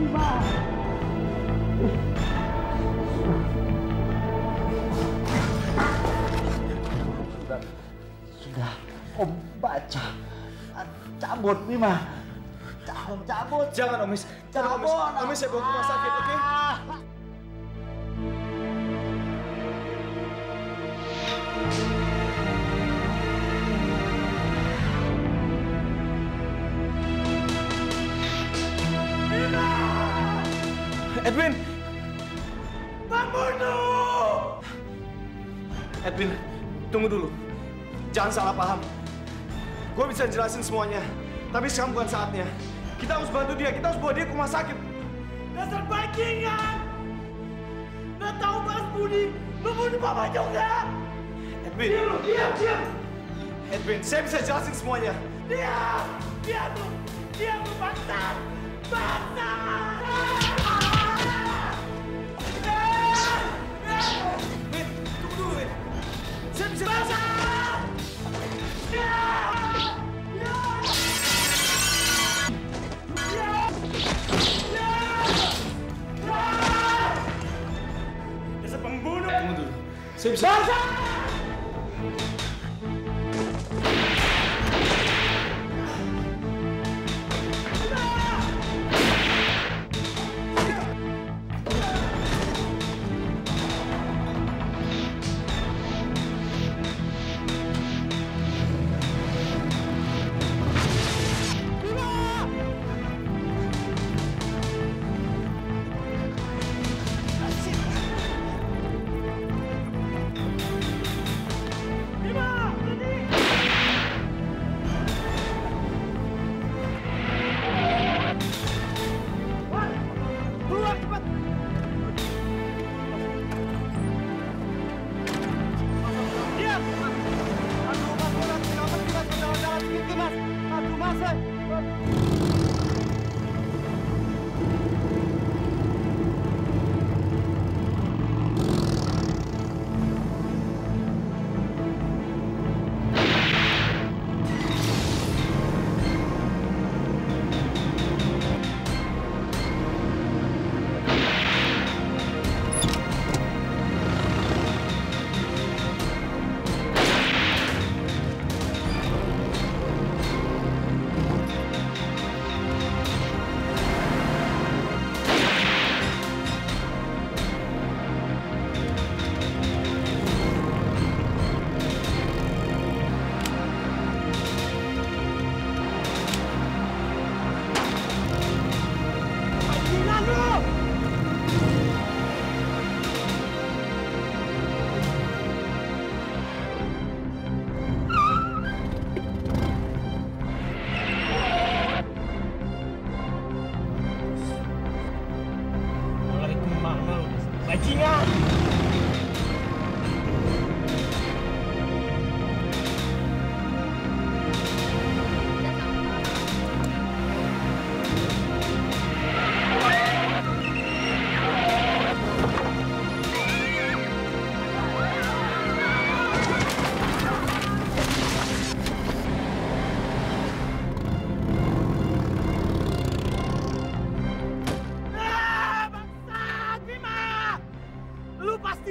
Bima. Sudah, Om baca. Cabut, Bima. Cabut. Jangan, Omis. Jangan, Omis. Omis, saya bawa ke rumah sakit, oke? Edwin! Pembunuh! Edwin, tunggu dulu. Jangan salah paham. Gue bisa jelasin semuanya. Tapi sekarang bukan saatnya. Kita harus bantu dia. Kita harus bawa dia ke rumah sakit. Dasar bajingan! Nggak tahu balas budi. Lu bunuh Papa juga! Edwin. Diam! Edwin, saya bisa jelasin semuanya. Diam! Diam lu bangsat! Bangsat! Win, tunggu dulu, Win. Saya bisa... Bangsat! Dasar pembunuh! Tunggu dulu. Saya bisa... Bangsat!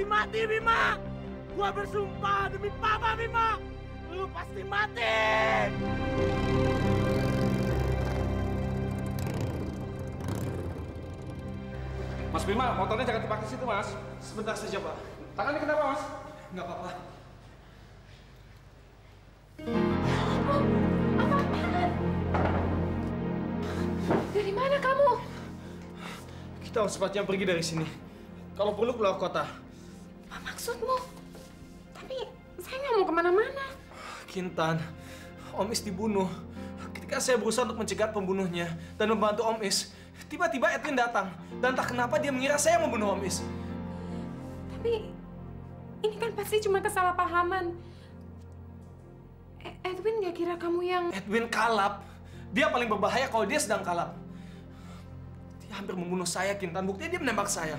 Mati, Bima! Gua bersumpah demi Papa, Bima! Lu pasti mati! Mas Bima, motornya jangan dipakai situ, Mas. Sebentar saja, Pak. Tangannya kenapa, Mas? Nggak apa-apa. Apa-apaan? Dari mana kamu? Kita harus cepatnya pergi dari sini. Kalau perlu keluar kota. Apa maksudmu? Tapi saya nggak mau kemana-mana. Kintan, Om Is dibunuh. Ketika saya berusaha untuk mencegah pembunuhnya dan membantu Om Is, tiba-tiba Edwin datang. Dan tak kenapa dia mengira saya yang membunuh Om Is. Tapi ini kan pasti cuma kesalahpahaman. Edwin nggak kira kamu yang... Edwin kalap. Dia paling berbahaya kalau dia sedang kalap. Dia hampir membunuh saya, Kintan. Buktinya dia menembak saya.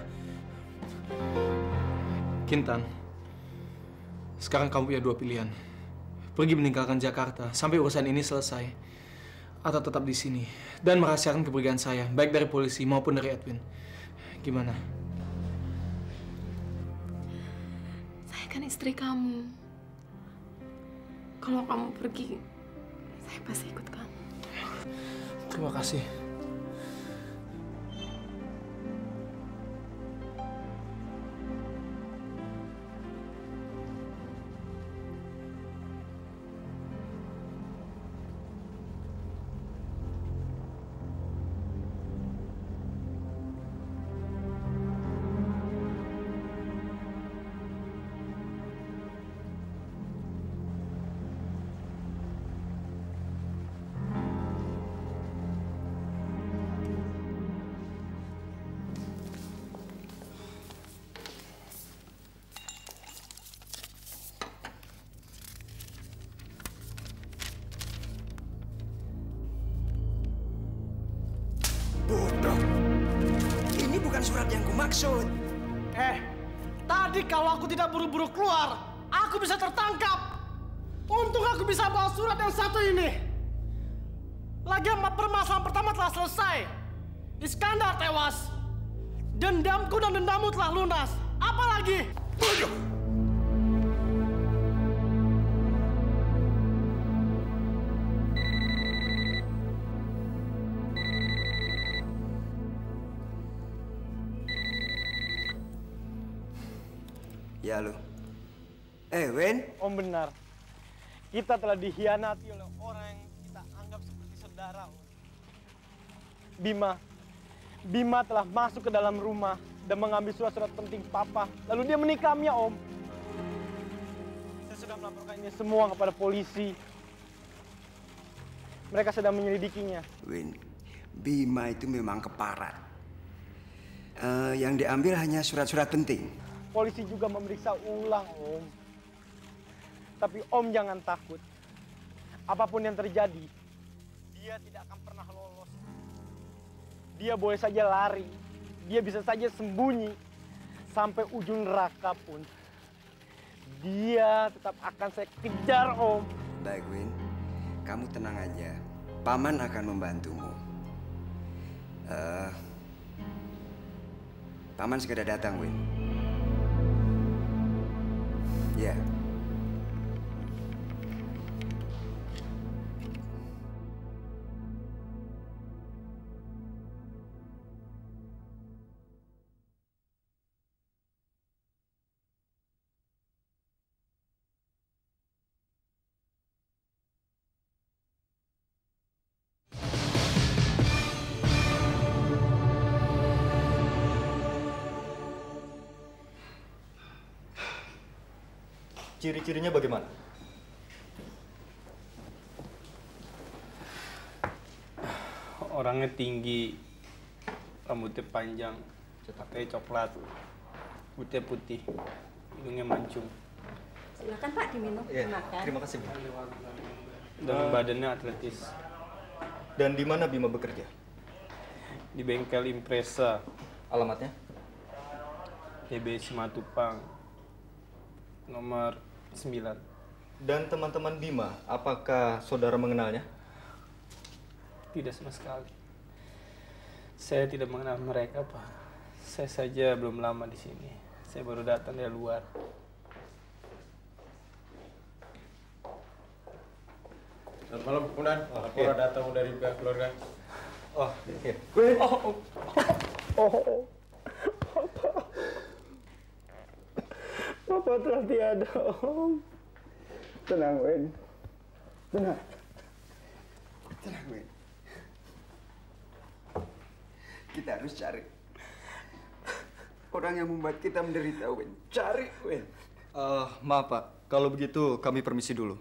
Kintan, sekarang kamu punya dua pilihan. Pergi meninggalkan Jakarta sampai urusan ini selesai. atau tetap di sini dan merahasiakan kepergian saya, baik dari polisi maupun dari Edwin. Gimana? Saya kan istri kamu. Kalau kamu pergi, saya pasti ikut kamu. Terima kasih. Bodoh. Ini bukan surat yang kumaksud. Tadi kalau aku tidak buru-buru keluar, aku bisa tertangkap. Untung aku bisa bawa surat yang satu ini. Lagian permasalahan pertama telah selesai. Iskandar tewas. Dendamku dan dendammu telah lunas. Apa lagi? Bodoh. Ya lo. Wen? Om benar. Kita telah dikhianati oleh orang yang kita anggap seperti saudara. Om. Bima telah masuk ke dalam rumah dan mengambil surat-surat penting Papa. Lalu dia menikamnya, Om. Saya sudah melaporkan ini semua kepada polisi. Mereka sedang menyelidikinya. Wen, Bima itu memang keparat. Yang diambil hanya surat-surat penting. Polisi juga memeriksa ulang, Om. Tapi Om jangan takut. Apapun yang terjadi, dia tidak akan pernah lolos. Dia boleh saja lari. Dia bisa saja sembunyi. Sampai ujung neraka pun. Dia tetap akan saya kejar, Om. Baik, Win. Kamu tenang aja. Paman akan membantumu. Paman segera datang, Win. Ya. Ciri-cirinya bagaimana? Orangnya tinggi, rambutnya panjang, pakainya coklat, putih putih, hidungnya mancung. Silakan Pak diminum. Iya, Makan. terima kasih, Bu. Dan badannya atletis. Dan di mana Bima bekerja? Di bengkel Impresa, Alamatnya? TB Simatupang, nomor 9. Dan teman-teman Bima, apakah saudara mengenalnya? Tidak sama sekali. Saya tidak mengenal mereka, Pak. Saya saja belum lama di sini. Saya baru datang dari luar. Selamat malam, Komandan. Laporan datang dari pihak keluarga. Oh, iya. Papa telah tiada, Om. Tenang, Wen. Tenang. Tenang, Wen. Kita harus cari orang yang membuat kita menderita, Wen. Cari, Wen. Maaf, Pak. Kalau begitu, kami permisi dulu.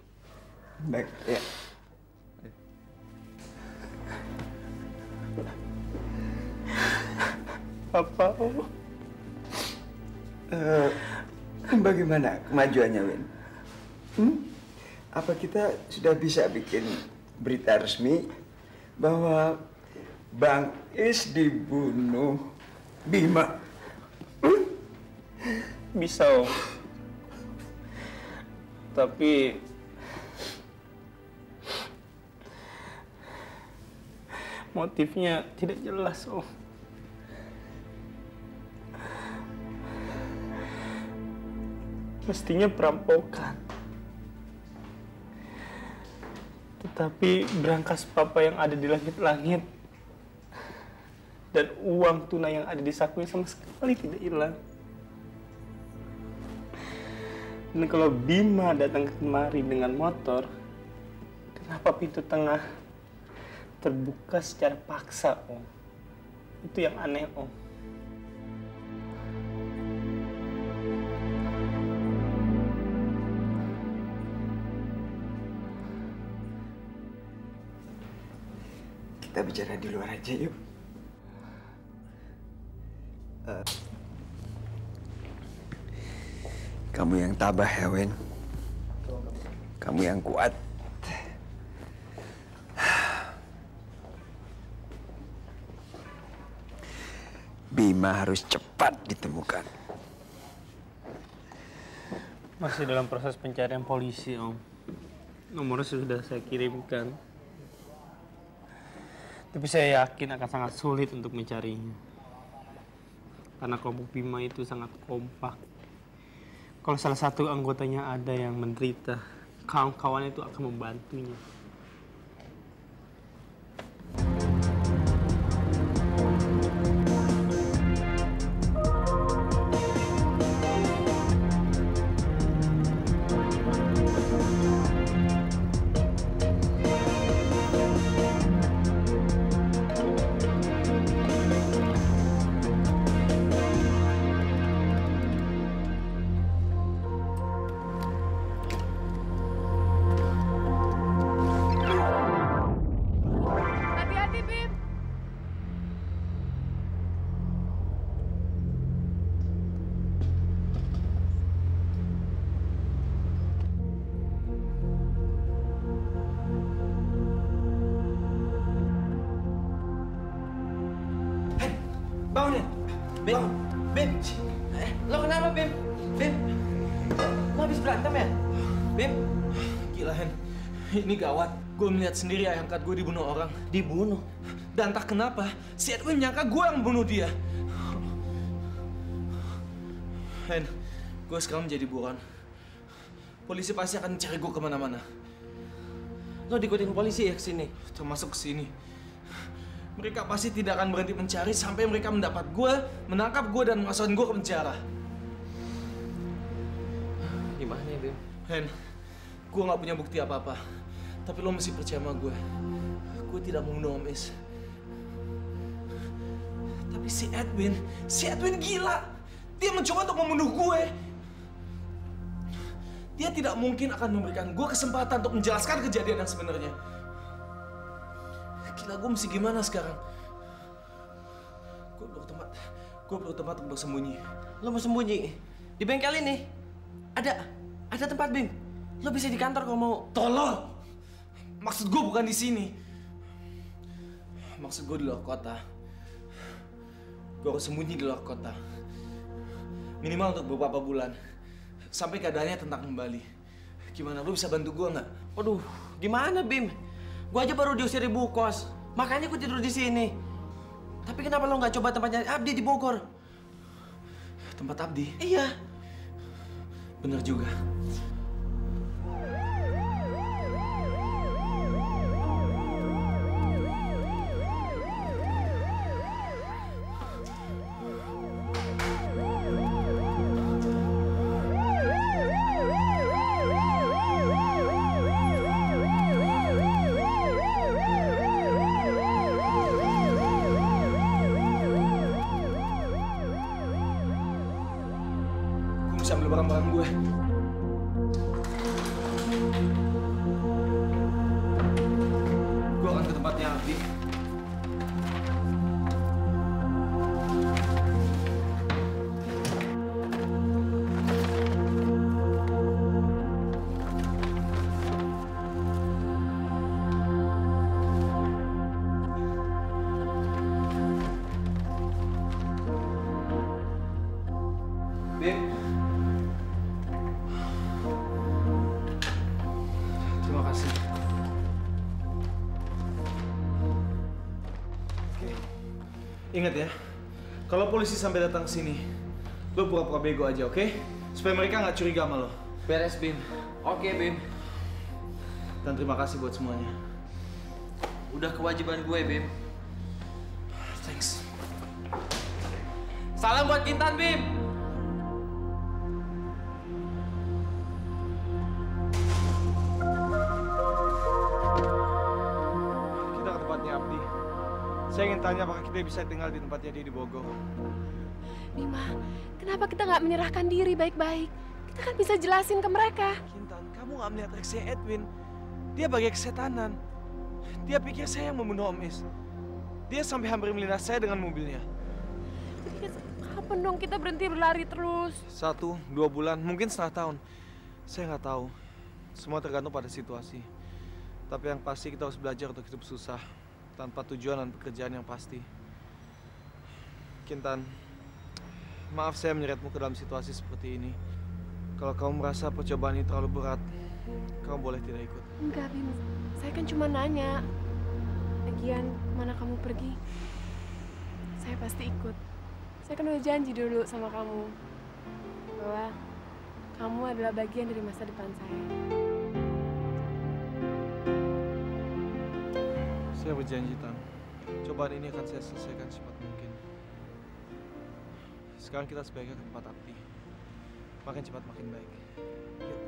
Baik, ya. Apa, Om? Bagaimana kemajuannya, Wen? Apa kita sudah bisa bikin berita resmi bahwa Bang Is dibunuh Bima? Bisa, Om. Tapi motifnya tidak jelas, Om. Mestinya perampokan. Tetapi berangkas papa yang ada di langit-langit dan uang tunai yang ada di sakunya sama sekali tidak hilang. Dan kalau Bima datang kemari dengan motor, kenapa pintu tengah terbuka secara paksa, Om? Itu yang aneh, Om. Kita bicara di luar aja yuk. Kamu yang tabah ya, Wen. Kamu yang kuat. Bima harus cepat ditemukan. Masih dalam proses pencarian polisi, Om. Nomornya sudah saya kirimkan. Tapi saya yakin akan sangat sulit untuk mencarinya. Karena kelompok Bima itu sangat kompak. Kalau salah satu anggotanya ada yang menderita, kawan-kawan itu akan membantunya. Bangun ya? Bim, Bim. Lo kenapa, Bim? Bim, lo habis berantem ya? Bim. Gila, Hen. Ini gawat. Gue melihat sendiri ayah angkat gue dibunuh orang. Dibunuh? Dan entah kenapa, si Edwin menyangka gue yang membunuh dia. Hen, gue sekarang menjadi buron. Polisi pasti akan mencari gue kemana-mana. Lo diikutin polisi ya kesini? Termasuk kesini. Mereka pasti tidak akan berhenti mencari sampai mereka mendapat gue, menangkap gue, dan memasukkan gue ke penjara. Gimana ya, Bim? Hen, gue gak punya bukti apa-apa. Tapi lo mesti percaya sama gue. Gue tidak membunuh Om Is. Tapi si Edwin gila. Dia mencoba untuk membunuh gue. Dia tidak mungkin akan memberikan gue kesempatan untuk menjelaskan kejadian yang sebenarnya. Gila, gue mesti gimana sekarang? Gue perlu tempat untuk bersembunyi. Lo mau sembunyi? Di bengkel ini? Ada tempat, Bim. Lo bisa di kantor kalau mau. Tolong! Maksud gue bukan di sini. Maksud gue di luar kota. Gue harus sembunyi di luar kota. Minimal untuk beberapa bulan. Sampai keadaannya tenang kembali. Gimana, lo bisa bantu gue nggak? Waduh, gimana, Bim? Gue aja baru diusir ibu kos, makanya gue tidur di sini. Tapi kenapa lo nggak coba tempatnya Abdi di Bogor? Tempat Abdi? Iya. Bener juga. Bisa ambil barang-barang gue. Gue akan ke tempatnya Abdi. Bim. Terima kasih. Ingat ya, kalau polisi sampai datang ke sini, lo pura-pura bego aja, oke? Supaya mereka nggak curiga sama lo. Beres, Bim. Oke, Bim. Dan terima kasih buat semuanya. Udah kewajiban gue, Bim. Thanks. Salam buat Kintan, Bim. Kita ke tempatnya Abdi. Saya ingin tanya apakah kita bisa tinggal di tempatnya dia di Bogor. Bima, kenapa kita nggak menyerahkan diri baik-baik? Kita kan bisa jelasin ke mereka. Kintan, kamu nggak melihat reaksi Edwin. Dia bagai kesetanan. Dia pikir saya yang membunuh Om Is. Dia sampai hampir melindas saya dengan mobilnya. Jadi kapan dong kita berhenti berlari terus? 1, 2 bulan, mungkin setengah tahun. Saya nggak tahu. Semua tergantung pada situasi. Tapi yang pasti kita harus belajar untuk hidup susah. Tanpa tujuan dan pekerjaan yang pasti. Kintan, maaf saya menyeretmu ke dalam situasi seperti ini. Kalau kamu merasa percobaan ini terlalu berat, kamu boleh tidak ikut. Enggak, Bim. Saya kan cuma nanya. Lagian, kemana kamu pergi? Saya pasti ikut. Saya kan udah janji dulu sama kamu. Bahwa kamu adalah bagian dari masa depan saya. Saya berjanji, Tan. Cobaan ini akan saya selesaikan secepat mungkin. Sekarang kita sebaiknya ke tempat Abdi. Makin cepat makin baik. Yuk.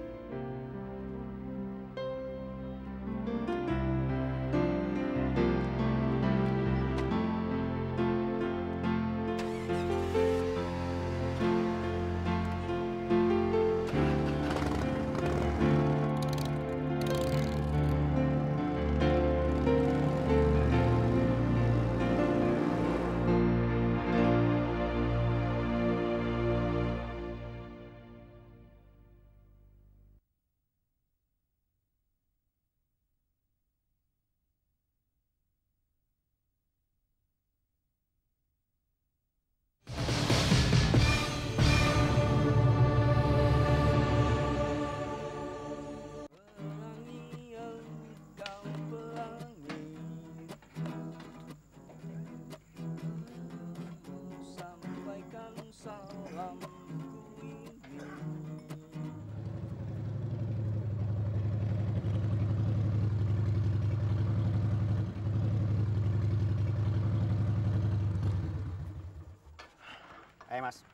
Hai Mas,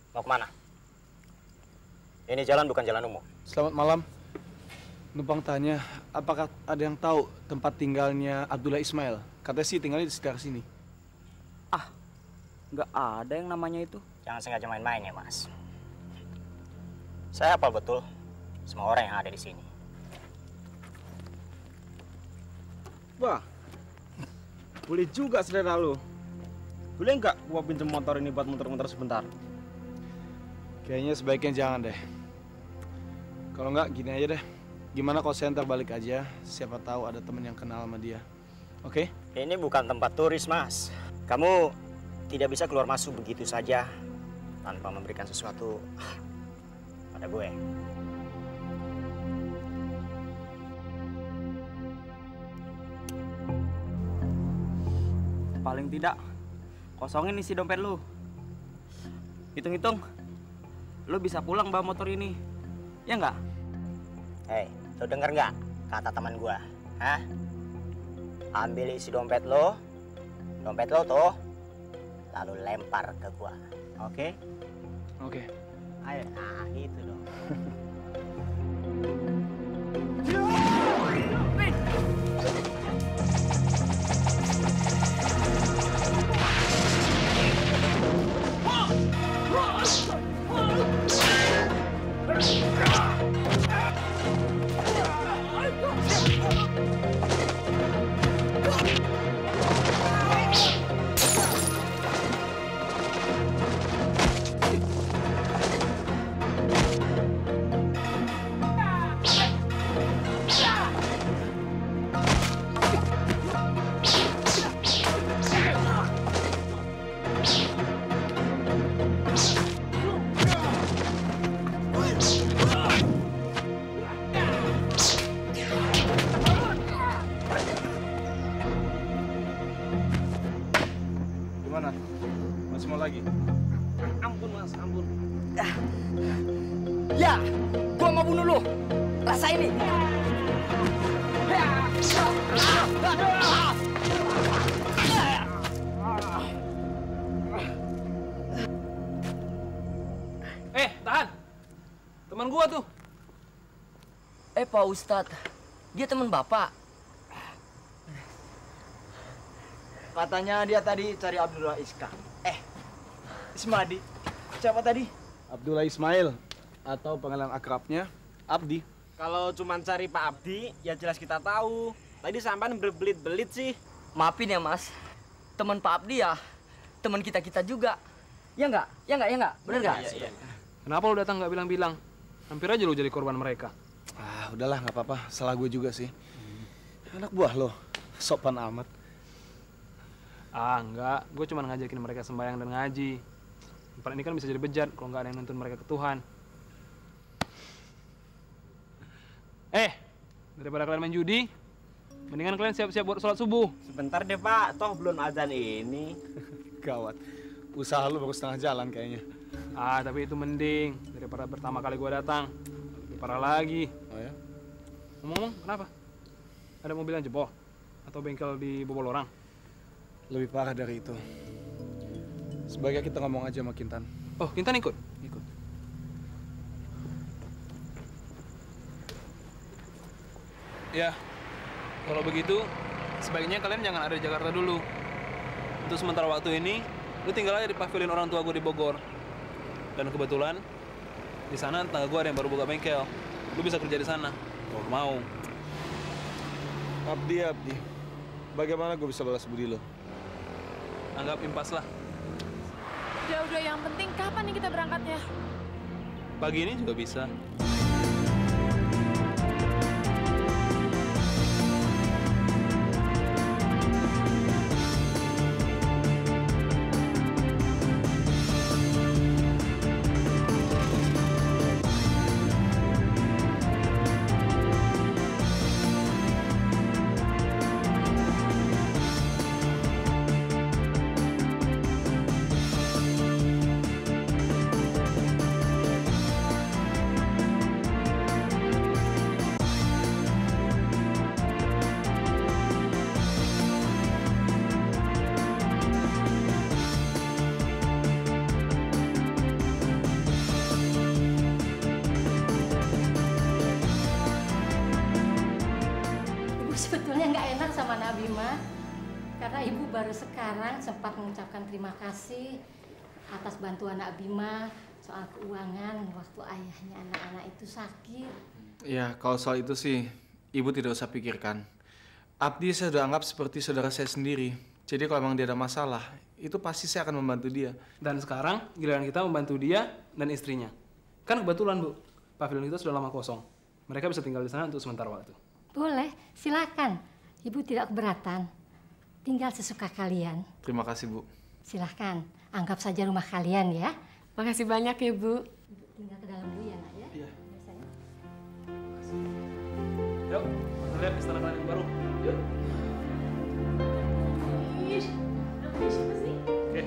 mau kemana? Ini jalan bukan jalan umum. Selamat malam. Numpang tanya, apakah ada yang tahu tempat tinggalnya Abdullah Ismail? Katanya sih tinggalnya di sekitar sini. Nggak ada yang namanya itu. Jangan sengaja main-main ya Mas. Saya hafal betul semua orang yang ada di sini. Wah, boleh juga saudara lu. Boleh nggak gua pinjam motor ini buat muter-muter sebentar? Kayaknya sebaiknya jangan deh. Kalau nggak, gini aja deh. Gimana kalau saya ntar balik aja? Siapa tahu ada temen yang kenal sama dia. Oke? Ini bukan tempat turis, Mas. Kamu tidak bisa keluar masuk begitu saja tanpa memberikan sesuatu pada gue. Paling tidak kosongin isi dompet lu. Hitung-hitung, lu bisa pulang bawa motor ini. Ya nggak? Hei, lu denger nggak kata teman gua? Hah? Ambil isi dompet lo tuh, lalu lempar ke gua. Oke? Oke. Ayo, nah gitu dong. lagi. Ampun Mas, ampun. Ya, gua mau bunuh lu. Rasa ini. Tahan. Teman gua tuh. Pak Ustadz, dia teman Bapak. Katanya dia tadi cari Abdullah Iska. Ismadi. Siapa tadi? Abdullah Ismail atau panggilan akrabnya Abdi. Kalau cuma cari Pak Abdi, ya jelas kita tahu. Tadi sampean berbelit-belit sih. Maafin ya Mas, teman Pak Abdi ya, teman kita juga. Ya nggak? Bener nggak? Iya. Kenapa lu datang nggak bilang-bilang? Hampir aja lu jadi korban mereka. Udahlah, nggak apa-apa. Salah gue juga sih. Anak buah lo, sopan amat. Enggak. Gue cuma ngajakin mereka sembahyang dan ngaji. Tempat ini kan bisa jadi bejat kalau nggak ada yang nuntun mereka ke Tuhan. Daripada kalian main judi, mendingan kalian siap-siap buat sholat subuh. Sebentar deh Pak, toh belum azan ini. Gawat. Usaha lu baru setengah jalan kayaknya. Tapi itu mending daripada pertama kali gue datang. Lebih parah lagi. Oh ya? Ngomong-ngomong, kenapa? Ada mobil yang jebol? Atau bengkel dibobol orang? Lebih parah dari itu. Sebaiknya kita ngomong aja sama Kintan. Oh, Kintan ikut? Ikut. Ya, kalau begitu sebaiknya kalian jangan ada di Jakarta dulu. Untuk sementara waktu ini, lu tinggal aja di pavilion orang tua gue di Bogor. Dan kebetulan di sana tetangga gue ada yang baru buka bengkel. Lu bisa kerja di sana kalau lu mau. Abdi. Bagaimana gue bisa balas budi lo? Anggap impas lah. Udah, yang penting kapan nih kita berangkatnya? Pagi ini juga bisa. Sebetulnya nggak enak sama Nabi mah, karena ibu baru sekarang sempat mengucapkan terima kasih atas bantuan Nabi mah soal keuangan waktu ayahnya anak-anak itu sakit. Ya, kalau soal itu sih ibu tidak usah pikirkan. Abdi saya sudah anggap seperti saudara saya sendiri. Jadi kalau memang dia ada masalah, itu pasti saya akan membantu dia. Dan sekarang giliran kita membantu dia dan istrinya. Kan kebetulan Bu, pavilion kita sudah lama kosong. Mereka bisa tinggal di sana untuk sementara waktu. Boleh, silakan. Ibu tidak keberatan. Tinggal sesuka kalian. Terima kasih, Bu. Silahkan, anggap saja rumah kalian ya. Makasih banyak ya, Bu. Ibu tinggal ke dalam dulu ya, Nak ya. Iya. Yuk, kita lihat istana kalian yang baru. Yuk. Namanya siapa sih? Oke.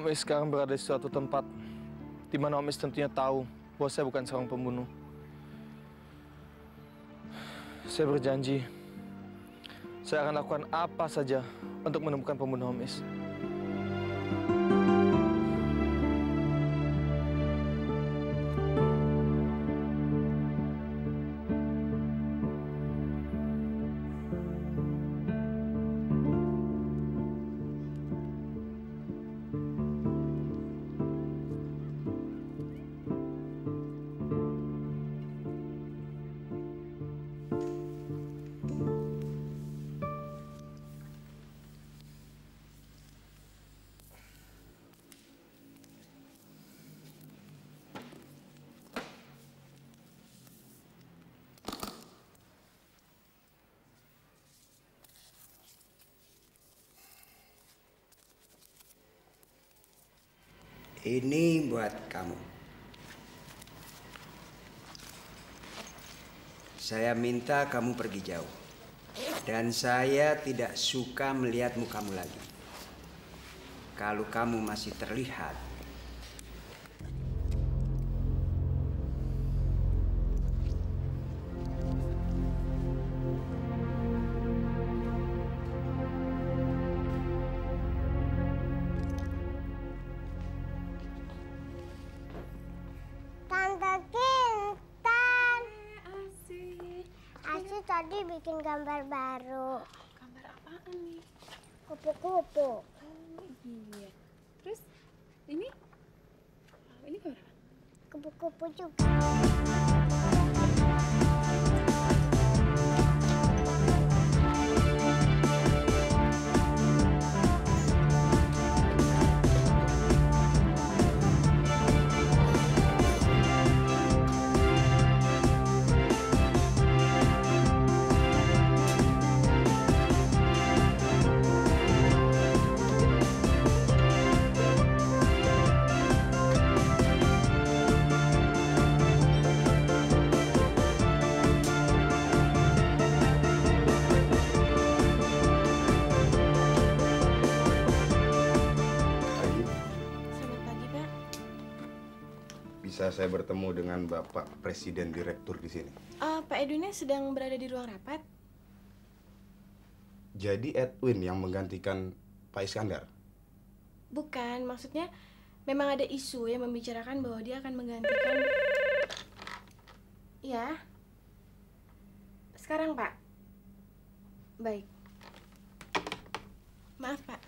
Om Is sekarang berada di suatu tempat di mana Om Is tentunya tahu bahwa saya bukan seorang pembunuh. Saya berjanji, saya akan lakukan apa saja untuk menemukan pembunuh Om Is. Ini buat kamu. Saya minta kamu pergi jauh. Dan saya tidak suka melihat mukamu lagi. Kalau kamu masih terlihat, tadi bikin gambar baru. Gambar apaan nih? Kupu-kupu. Oh iya. Terus ini? Ini gambar apa? Kupu-kupu juga. Bisa saya bertemu dengan Bapak Presiden Direktur di sini? Pak Edwinnya sedang berada di ruang rapat. Jadi Edwin yang menggantikan Pak Iskandar? Bukan, maksudnya memang ada isu yang membicarakan bahwa dia akan menggantikan... Ya. Sekarang, Pak. Baik. Maaf, Pak.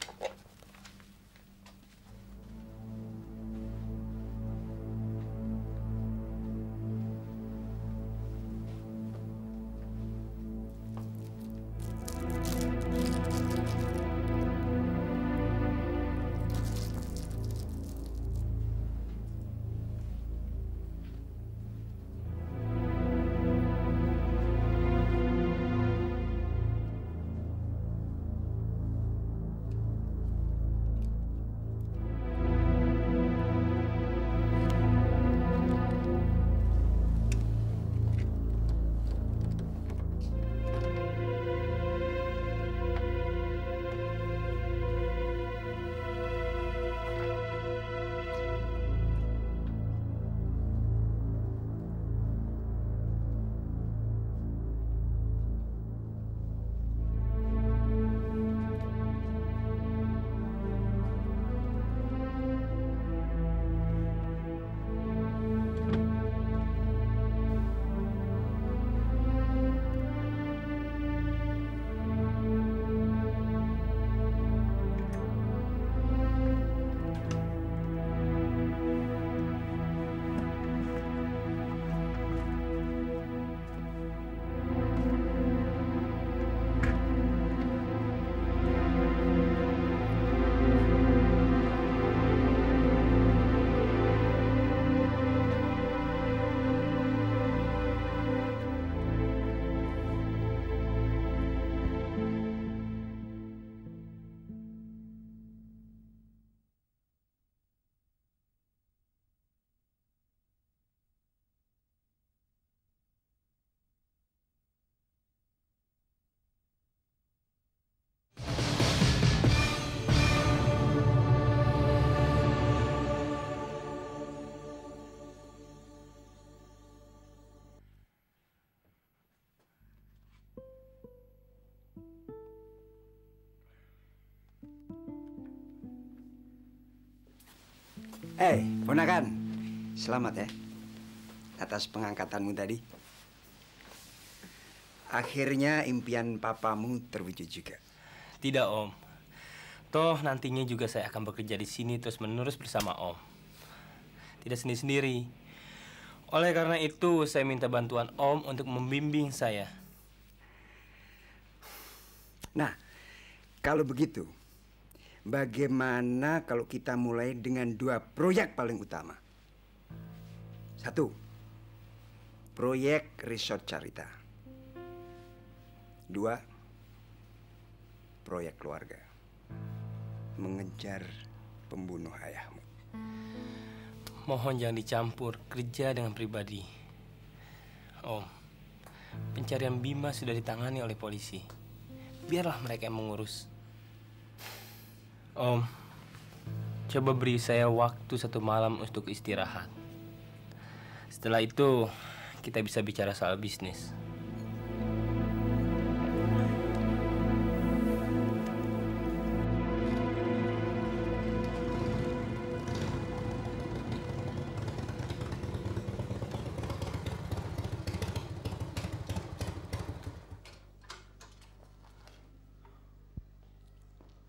Ponakan, selamat ya atas pengangkatanmu tadi. Akhirnya impian papamu terwujud juga. Tidak, Om. Toh nantinya juga saya akan bekerja di sini terus-menerus bersama Om. Tidak sendiri-sendiri. Oleh karena itu, saya minta bantuan Om untuk membimbing saya. Nah, kalau begitu, bagaimana kalau kita mulai dengan 2 proyek paling utama? 1, proyek resort Carita. 2, proyek keluarga. Mengejar pembunuh ayahmu. Mohon jangan dicampur kerja dengan pribadi. Om, pencarian Bima sudah ditangani oleh polisi. Biarlah mereka yang mengurus. Om, coba beri saya waktu 1 malam untuk istirahat. Setelah itu, kita bisa bicara soal bisnis.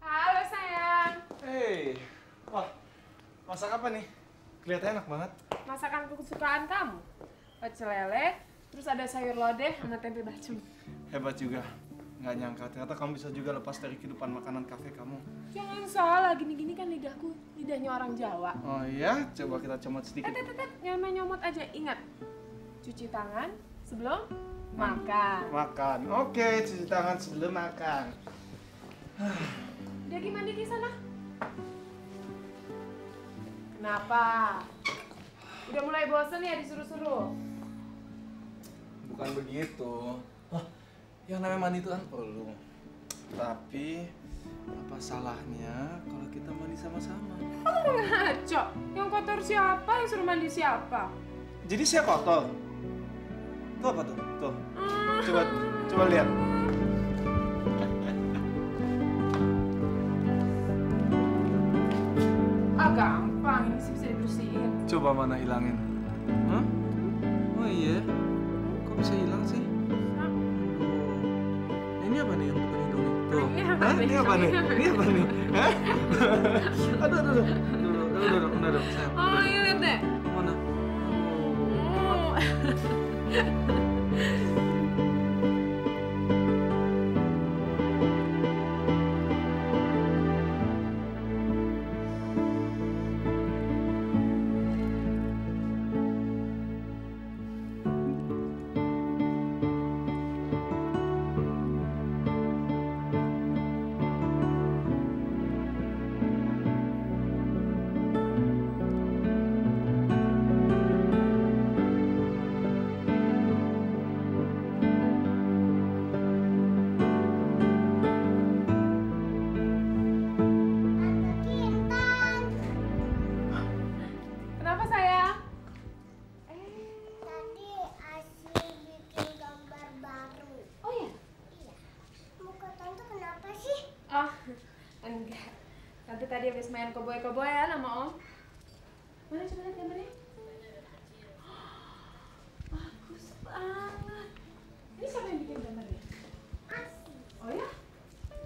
Halo sayang. Hei, wah, masak apa nih? Kelihatannya enak banget. Masakan kesukaan kamu. Pecel lele, terus ada sayur lodeh sama tempe bacem. Hebat juga. Nggak nyangka, ternyata kamu bisa juga lepas dari kehidupan makanan kafe kamu. Jangan salah, gini-gini kan lidahku, lidahnya orang Jawa. Oh iya? Coba kita comot sedikit. Nyomot aja, ingat. Cuci tangan sebelum makan. Makan. Oke, cuci tangan sebelum makan. Udah mandi di sana. Kenapa? Udah mulai bosen ya disuruh-suruh? Bukan begitu. Yang namanya mandi itu kan perlu. Tapi, apa salahnya kalau kita mandi sama-sama? Ngaco. Yang kotor siapa? Yang suruh mandi siapa? Jadi saya kotor? Tuh apa tuh? Tuh. Coba lihat. Gampang, ini sih bisa dibersihin. Coba mana hilangin. Hah? Oh iya? Kok bisa hilang sih? Ini apa nih yang bukan hidungnya? Tuh. Ini apa nih? Ini apa nih? Ini apa nih? Hah? Aduh. Udah, sayang. Oh iya, lihat deh. Mana? Kenapa sayang? Tadi Asih bikin gambar baru. Oh iya? Iya. Muka tante kenapa sih? Oh, enggak. Tante tadi habis main koboi-koboyan sama Om. Mana coba lihat gambarnya? Bagus banget. Ini siapa yang bikin gambarnya? Asih. Oh ya?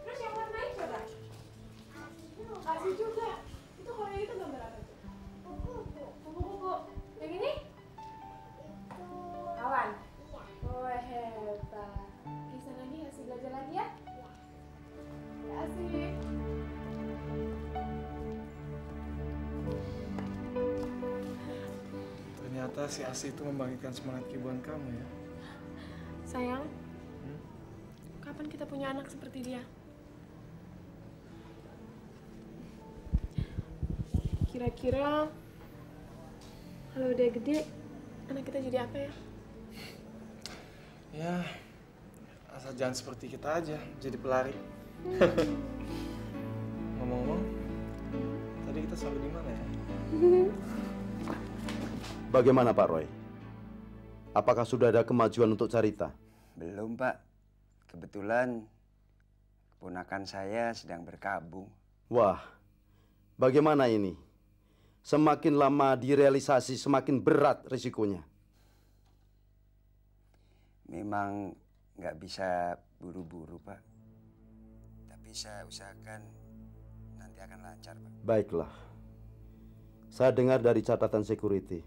Terus yang warnain siapa? Asih juga. Asih juga. Itu kalau yang itu gambar apa tuh? Kupu-kupu. Kupu-kupu. Yang ini? Itu. Awan. Iya. Oh hebat. Bisa lagi Asih belajar lagi ya? Iya. Ya Asih. Ternyata si Asih itu membagikan semangat kehidupan kamu ya. Sayang, kapan kita punya anak seperti dia? Kira-kira kalau udah gede, anak kita jadi apa ya? Ya, asal jangan seperti kita aja, jadi pelari. Ngomong-ngomong, tadi kita sampai di mana ya? Bagaimana Pak Roy? Apakah sudah ada kemajuan untuk Carita? Belum, Pak. Kebetulan keponakan saya sedang berkabung. Wah, bagaimana ini? Semakin lama direalisasi, semakin berat risikonya. Memang nggak bisa buru-buru, Pak. Tapi saya usahakan nanti akan lancar, Pak. Baiklah. Saya dengar dari catatan security,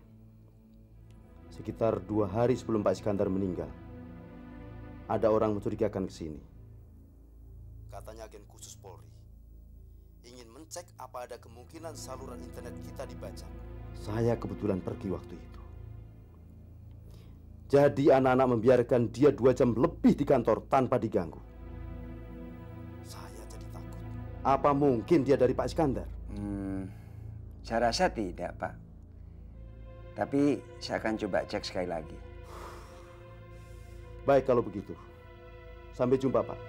sekitar 2 hari sebelum Pak Iskandar meninggal, ada orang mencurigakan ke sini. Katanya agen khusus Polri. Ingin mencek apa ada kemungkinan saluran internet kita dibajak. Saya kebetulan pergi waktu itu. Jadi anak-anak membiarkan dia 2 jam lebih di kantor tanpa diganggu. Saya jadi takut. Apa mungkin dia dari Pak Iskandar? Saya rasa tidak, Pak. Tapi saya akan coba cek sekali lagi. Baik kalau begitu. Sampai jumpa, Pak.